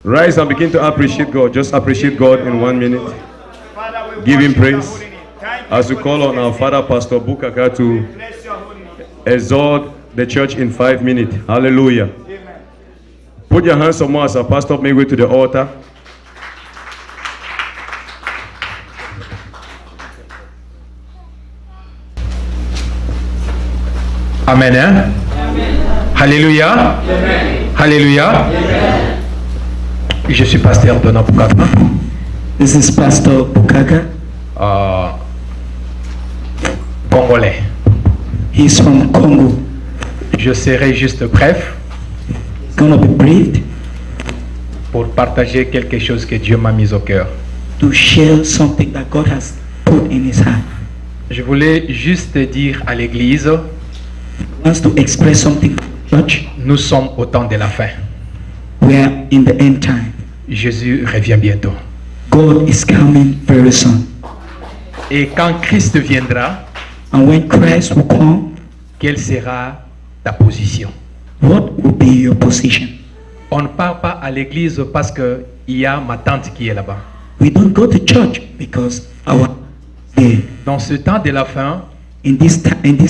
Rise and begin to appreciate God. Just appreciate God in 1 minute. Give him praise. As we call on our father, Pastor Bukaka, to exhort the church in 5 minutes. Hallelujah. Put your hands on us, our pastor, make way to the altar. Amen. Hein? Amen. Alléluia. Amen. Alléluia. Amen. Je suis pasteur Donald Bukaka. This is Pastor Bukaka. Congolais. He's from Congo. Je serai juste bref. Gonna be brief pour partager quelque chose que Dieu m'a mis au cœur. To share something that God has put in his heart. Je voulais juste dire à l'église, wants to express something to the church. Nous sommes au temps de la fin. We are in the end time. Jésus revient bientôt. God is coming very soon. Et quand Christ viendra, and when Christ will come, quelle sera ta position? What will be your position? On ne part pas à l'église parce que il y a ma tante qui est là-bas. We don't go to church because our Dans ce temps de la fin, in this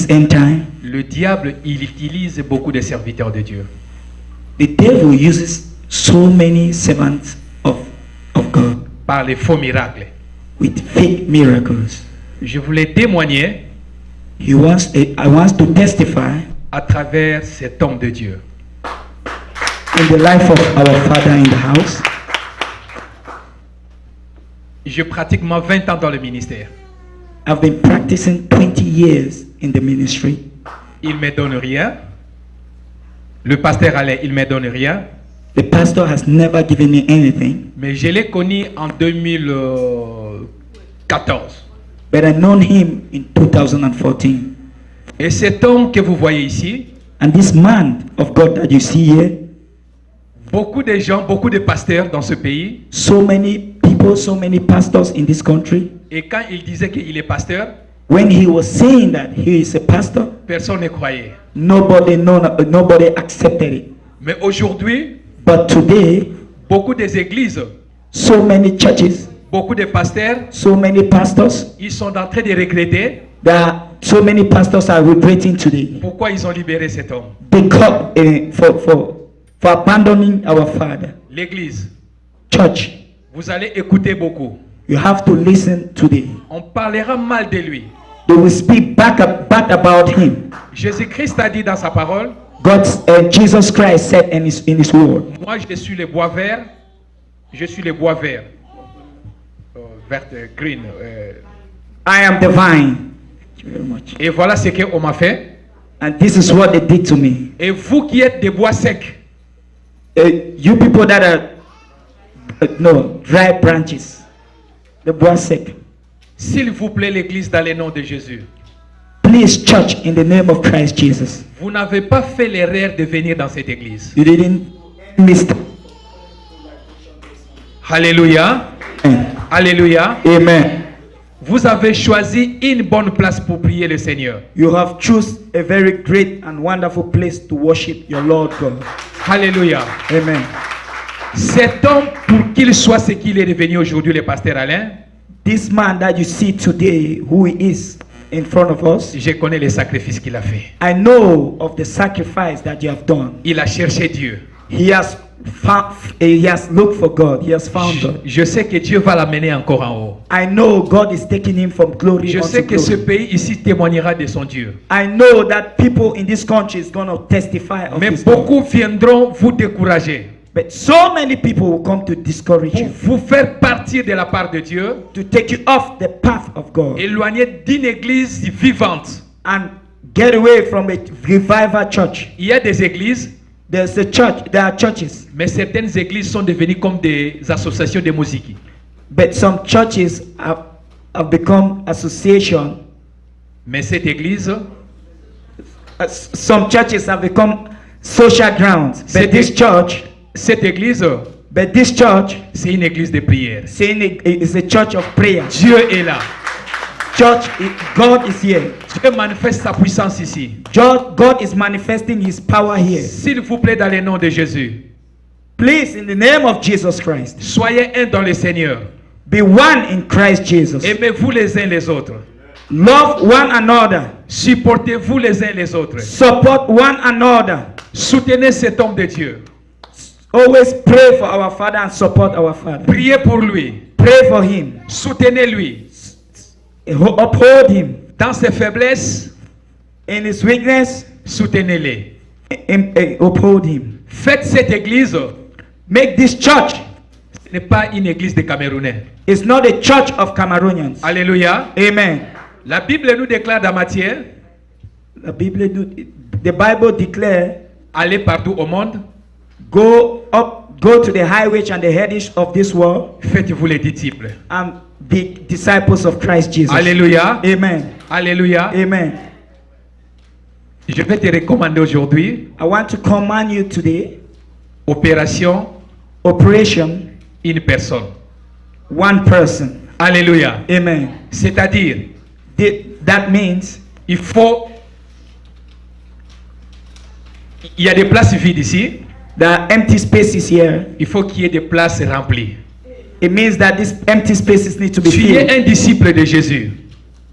end time, le diable il utilise beaucoup de serviteurs de Dieu. The devil uses so many servants of God. Par les faux miracles. With fake miracles. Je voulais témoigner. I want to testify. À travers cet homme de Dieu. In the life of our father in the house. J'ai pratiquement 20 ans dans le ministère. I've been practicing 20 years in the ministry. Il me donne rien. Le pasteur Alain, il me donne rien. The pastor has never given me anything. Mais je l'ai connu en 2014. But I known him in 2014. Et cet homme que vous voyez ici, and this man of God that you see here, beaucoup de gens, beaucoup de pasteurs dans ce pays, so many people, so many pastors in this country, et quand il disait qu'il est pasteur, when he was saying that he is a pastor, personne ne croyait. Nobody accepted it. Mais aujourd'hui, but today, beaucoup des églises, so many churches, beaucoup de pasteurs, so many pastors, ils sont en train de regretter. So many pastors are regretting today. Pourquoi ils ont libéré cet homme? Because for abandoning our father. L'église. Church. Vous allez écouter beaucoup. You have to listen today. On parlera mal de lui. They will speak bad about him. Jésus-Christ a dit dans sa parole. Jesus Christ said in his word. Moi je suis le bois vert. Je suis le bois vert. Vert, green. I am the vine. Very much. Et voilà ce qu'on m'a fait. And this is what they did to me. Et vous qui êtes des bois secs. You people that are dry branches. The bois sec. S'il vous plaît, l'église dans le nom de Jésus. Please, church, in the name of Christ Jesus. Vous n'avez pas fait l'erreur de venir dans cette église. You didn't miss. Alléluia. Alléluia. Amen. Vous avez choisi une bonne place pour prier le Seigneur. You have chosen a very great and wonderful place to worship your Lord God. Alléluia. Amen. Cet homme, pour qu'il soit ce qu'il est devenu aujourd'hui, le pasteur Alain. This man that you see today, who he is in front of us. Je connais les sacrifices qu'il a fait. I know of the sacrifice that you have done. Il a cherché Dieu. He has looked for God. He has found God. Je sais que Dieu va l'amener encore en haut. I know God is taking him from glory. Je sais que ce pays ici témoignera de son Dieu. I know that people in this country is going to testify of Mais his beaucoup God. viendront vous décourager. But so many people will come to discourage you. Pour vous faire partir de la part de Dieu. To take you off the path of God. Éloigner d'une église vivante. And get away from a revival church. Il y a des églises. There's a church. There are churches. Mais certaines églises sont devenues comme des associations de musique. But some churches have become association. Mais cette église. Some churches have become social grounds. But this church. Cette église. But this church. C'est une église de prière. It's a church of prayer. Dieu est là. Church, God is here. Dieu manifeste sa puissance ici. God is manifesting his power here. S'il vous plaît, dans le nom de Jésus. Please, in the name of Jesus Christ, soyez un dans le Seigneur. be one in Christ Jesus. Aimez-vous les uns les autres. Love one another. Supportez-vous les uns les autres. Support one another. Soutenez cet homme de Dieu. Always pray for our father and support our father. Priez pour lui. Pray for him. Soutenez-lui. Uphold him. Dans ses faiblesses, In his weakness, soutenez-les. uphold him. Faites cette église. Make this church. Ce n'est pas une église de Camerounais. It's not a church of Cameroonians. Alléluia. Amen. La Bible nous déclare dans Matthieu, The Bible declare, allez partout au monde, go to the highways and the headish of this world faites-vous les disciples. and be disciples of Christ Jesus. Alléluia. Amen. Alléluia. Amen. Je vais te recommander aujourd'hui, I want to command you today, opération Operation une personne. one person. Alléluia. Amen. C'est-à-dire, That means il y a des places vides ici, there are empty spaces here. il faut qu'il y ait des places remplies. It means that these empty spaces need to be Tu es filled. un disciple de Jésus.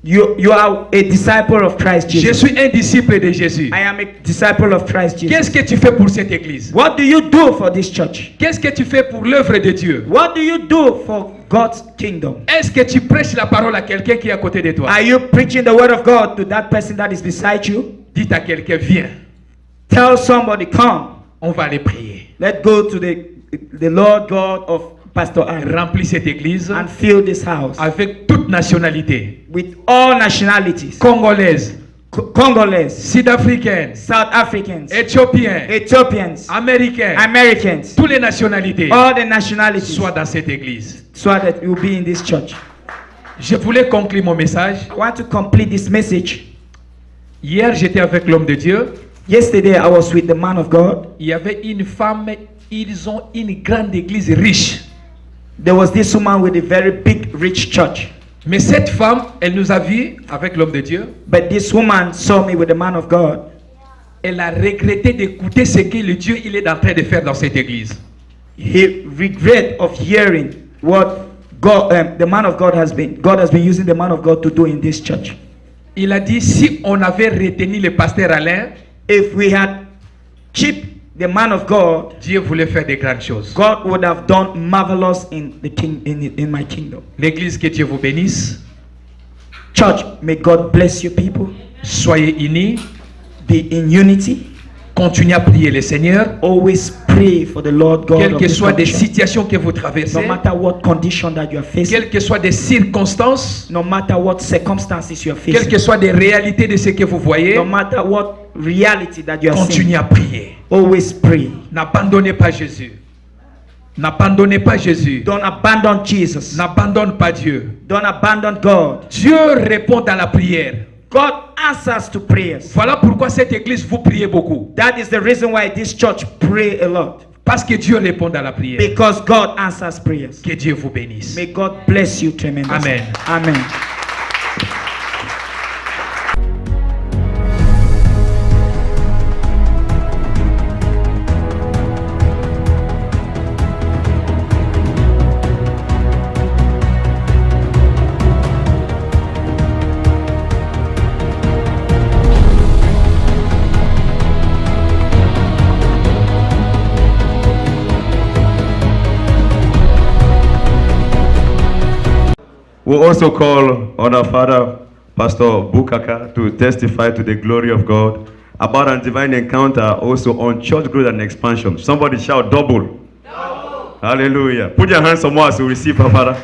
You are a disciple of Christ Je Jesus. suis un disciple de Jésus. I am a disciple of Christ Jesus. Qu'est-ce que tu fais pour cette église? What do you do for this church? Qu'est-ce que tu fais pour l'œuvre de Dieu? What do you do for God's kingdom? Est-ce que tu prêches la parole à quelqu'un qui est à côté de toi? Are you preaching the word of God to that person that is beside you? Dites à quelqu'un, viens, Tell somebody, come. on va aller prier. Let's go to the Lord God of Pastor Aaron Remplis cette église and fill this house avec toute nationalité. with all nationalities. Congolaise, Congolese, Sud-africaine, South Africans, Éthiopien, Ethiopians, Américain, Americans, toutes les nationalités all the nationalities, soient dans cette église. so that you'll be in this church. Je voulais conclure mon message. I want to complete this message. Hier, j'étais avec l'homme de Dieu. Yesterday, I was with the man of God. Il y avait une femme, ils ont une grande église riche. There was this woman with a very big, rich church. Mais cette femme, elle nous a vus avec l'homme de Dieu. But this woman saw me with the man of God. Elle a regretté d'écouter ce que le Dieu il est en train de faire dans cette église. He regret of hearing what the man of God has been using the man of God to do in this church. Il a dit, si on avait retenu le pasteur Alain, If we had kept the man of God, Dieu voulait faire de grandes choses. God would have done marvelous in my kingdom. L'église, que Dieu vous bénisse. Church, may God bless you people. Soyez unis. Be in unity. Continuez à prier le Seigneur. Always pray for the Lord God Quelles of que this soient des condition. situations que vous traversez, No matter what condition that you are facing, quelles que soient des circonstances, no matter what circumstances you are quelles facing, que soient des réalités de ce que vous voyez, no matter what reality that you are continuez seeing, à prier. always pray. N'abandonnez pas Jésus. N'abandonnez pas Jésus. Don't abandon Jesus. N'abandonne pas Dieu. Don't abandon God. Dieu répond à la prière. God answers to prayers. Voilà pourquoi cette église, vous priez beaucoup. That is the reason why this church pray a lot. Parce que Dieu répond à la prière. Because God answers prayers. Que Dieu vous bénisse. May God bless you tremendously. Amen. Amen. We also call on our father, Pastor Bukaka, to testify to the glory of God about a divine encounter also on church growth and expansion. Somebody shout double. Double. Hallelujah. Put your hands somewhere as you receive our father.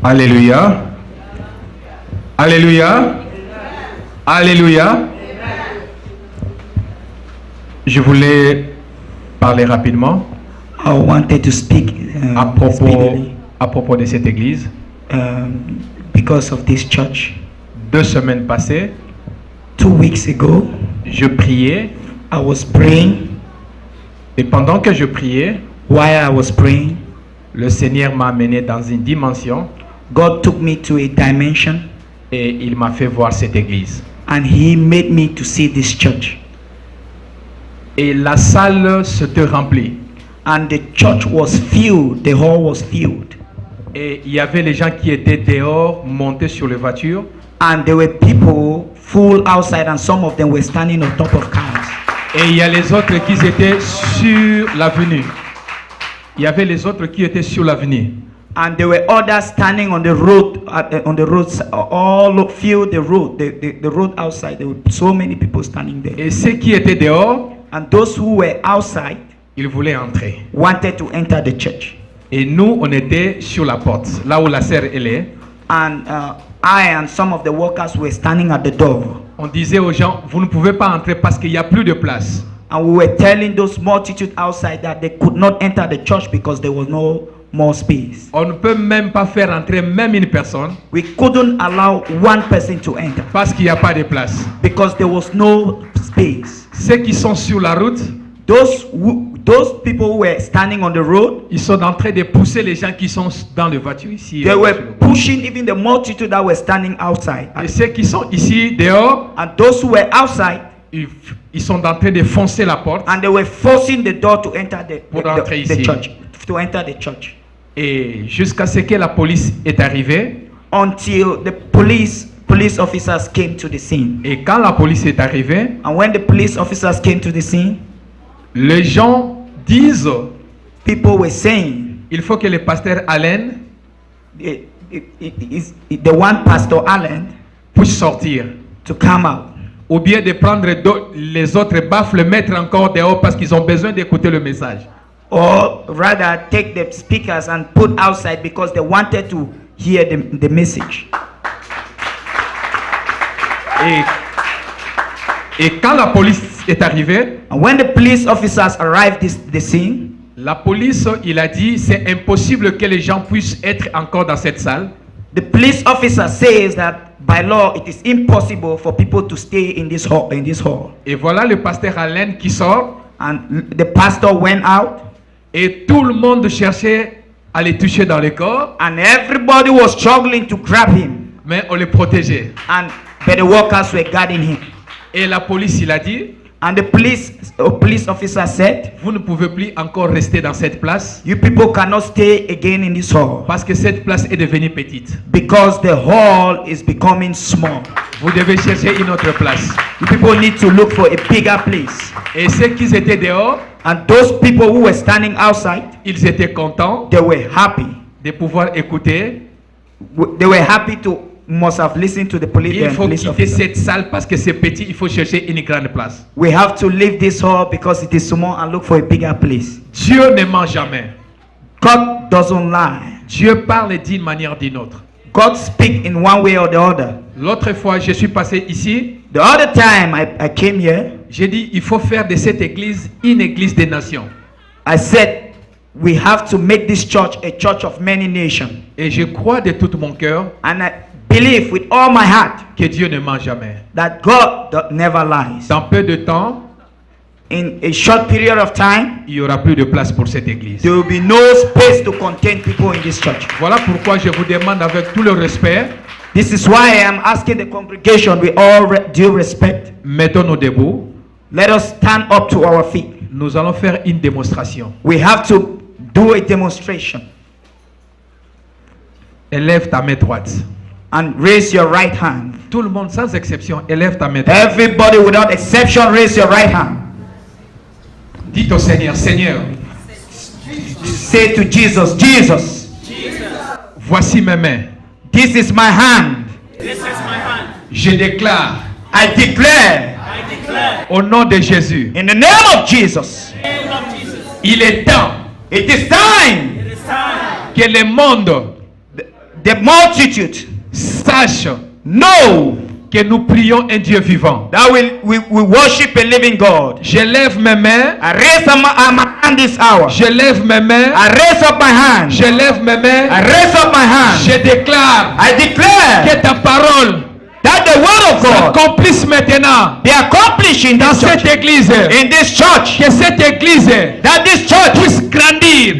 Alléluia. Alléluia. Alléluia. Je voulais parler rapidement I wanted to speak speedily, à propos de cette église. Because of this church. 2 semaines passées, 2 weeks ago, je priais I was praying. et pendant que je priais, While I was praying, le Seigneur m'a amené dans une dimension God took me to a dimension Et il m'a fait voir cette église. and he made me to see this church. Et la salle s'était remplie. And the church was filled, the hall was filled. Et il y avait les gens qui étaient dehors, montés sur les voitures. And there were people full outside, and some of them were standing on top of cars. Et il y a les autres qui étaient sur l'avenue. Il y avait les autres qui étaient sur l'avenue. And there were others standing on the road, all filled the road, the road outside. There were so many people standing there. Et ceux qui étaient dehors, And those who were outside ils voulaient entrer. wanted to enter the church. Et nous, on était sur la porte, là où la sœur elle est. And I and some of the workers were standing at the door. On disait aux gens, vous ne pouvez pas entrer parce qu'il n'y a plus de place. And we were telling those multitude outside that they could not enter the church because there was no more space. On ne peut même pas faire entrer même une personne We couldn't allow one person to enter parce qu'il n'y a pas de place. because there was no space. Ceux qui sont sur la route, Those people who were standing on the road, ils sont en train de pousser les gens qui sont dans les voitures ici. they were pushing even the multitude that were standing outside. Et ceux qui sont ici dehors, And those who were outside, ils sont en train de foncer la porte. and they were forcing the door to enter Pour entrer the ici. church, to enter the church. Et jusqu'à ce que la police est arrivée. Until the police officers came to the scene. Et quand la police est arrivée, And when the police officers came to the scene, les gens disent, people were saying, il faut que le pasteur Allen the one Pastor Allen puisse sortir. to come out. Ou bien de prendre les autres baffles, mettre encore dehors parce qu'ils ont besoin d'écouter le message. Or rather take the speakers and put outside because they wanted to hear the message. Et quand la police est arrivée, And when the police officers arrived at the scene, la police, il a dit, c'est impossible que les gens puissent être encore dans cette salle. the police officer says that by law it is impossible for people to stay in this hall. Et voilà le pasteur Allen qui sort. And the pastor went out, Et tout le monde cherchait à les toucher dans le corps, and everybody was struggling to grab him, mais on les protégeait. but the workers were guarding him. Et la police, il a dit, And the police officer said, vous ne pouvez plus encore rester dans cette place you people cannot stay again in this hall parce que cette place est devenue petite. because the hall is becoming small. Vous devez chercher une autre place. You people need to look for a bigger place. Et ceux qui étaient dehors, And those people who were standing outside, ils étaient contents they were happy. de pouvoir écouter. They were happy to must have listened to the police. Il faut police quitter officer. cette salle parce que c'est petit, il faut chercher une grande place. We have to leave this hall because it is small and look for a bigger place. Dieu ne ment jamais. God doesn't lie. Dieu parle d'une manière ou d'une autre. God speaks in one way or the other. L'autre fois, je suis passé ici, The other time I came here, j'ai dit, il faut faire de cette église une église des nations. I said we have to make this church a church of many nations. Et je crois de tout mon cœur And I believe with all my heart que Dieu ne ment jamais. that God never lies. Dans peu de temps, In a short period of time, il n'y aura plus de place pour cette église. there will be no space to contain people in this church. Voilà pourquoi je vous demande avec tout le respect, This is why I am asking the congregation with all due respect, mettons-nous debout. let us stand up to our feet. Nous allons faire une démonstration. We have to do a demonstration. Élève ta main droite. And raise your right hand. Tout le monde, sans exception, élève ta main droite. Everybody without exception, raise your right hand. Dites au Seigneur, Seigneur, Say to Jesus, Jesus, voici mes mains. this is my hand. Je déclare I declare au nom de Jésus, in the name of Jesus, il est temps it is time. que le monde The multitude sache know que nous prions un Dieu vivant. that we worship a living God. Je lève mes mains, I raise up my hand this hour. je lève mes mains, I raise up my hand. je lève mes mains, I raise up my hand. je déclare I declare que ta parole that the word of God s'accomplisse maintenant be accomplished in dans this cette church. église. In this church. Que cette église That this church, puisse grandir.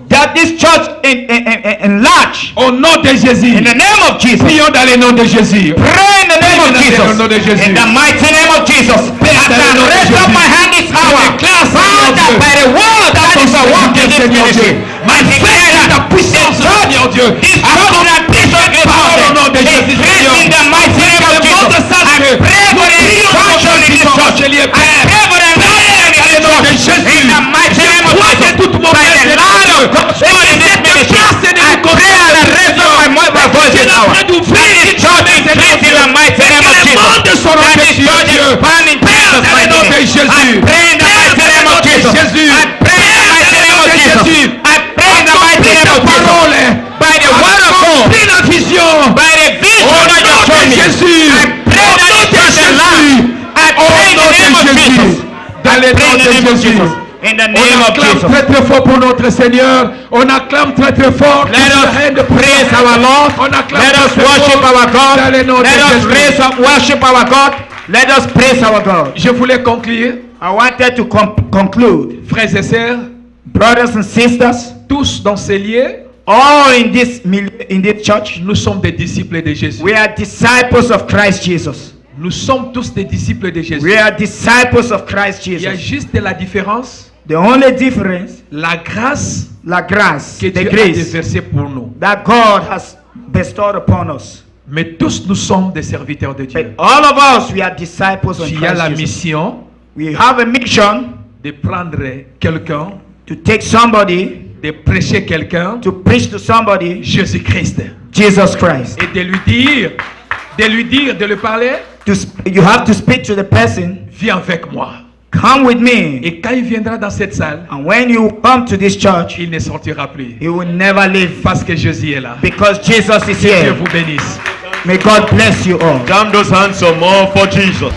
that that this church enlarge Au nom de Jésus. in the name of Jesus. Prions dans le nom de Jésus. Pray in the name of Dans le nom de Jesus. Jésus. In the mighty name of Jesus. As dans le I nom de raise up Jésus. my hand this hour, déclare, Seigneur Father, Dieu, by the word that is a work in this Seigneur ministry, Dieu. I declare that ta puissance, Seigneur Dieu. this church that this church is Parole au nom de is Jésus, raised Seigneur. in the mighty name of Que le Jesus. monde sache I que pray for the nous instruction in this prions church. Seigneur I Père. pray for the enlightenment in this nom de church. Jésus. In the mighty name of crois que Jesus. toute mon By frère, the Seigneur Lord Dieu, of God, God in this ministry. I pray and I raise up my voice this hour. That this church is raised in the mighty name of Jesus. That this church is born in Jesus' mighty name. I pray in the mighty name of Jesus. I pray in the mighty name of Jesus. I pray in the mighty name of Jesus. By the word of God. la vision. By the vision that you show me. Jésus. I pray that it is enlarged. I pray in the name of Jesus. Dans le nom de Jésus. In the On name of acclame Jesus. très très fort pour notre Seigneur. On acclame très très fort. Let us praise our Lord. On acclame Let us très, très worship fort our God. dans le nom de Let us Jésus. raise up, worship our God. Let us praise our God. Je voulais conclure, I wanted to conclude, frères et sœurs, brothers and sisters, tous dans ces lieux, all in this church, nous sommes des disciples de Jésus. we are disciples of Christ Jesus. Nous sommes tous des disciples de Jésus. We are disciples of Christ Il y a Jesus. juste la différence, The only difference, la grâce la grâce, que the Dieu a grace déversée pour nous. that God has bestowed upon us. Mais tous nous sommes des serviteurs de Dieu. But all of us, we are disciples of Il y a la Christ Jesus. mission We have a mission de prendre quelqu'un, to take somebody, de prêcher quelqu'un, to preach to somebody, Jésus-Christ, Jesus Christ. et de lui parler, You have to speak to the person, viens avec moi. come with me. Et quand il viendra dans cette salle, And when you come to this church, il ne sortira plus. you will never leave Parce que Jésus est là. because Jesus is Dieu here. vous bénisse. May God bless you all. Jam those hands some more for Jesus.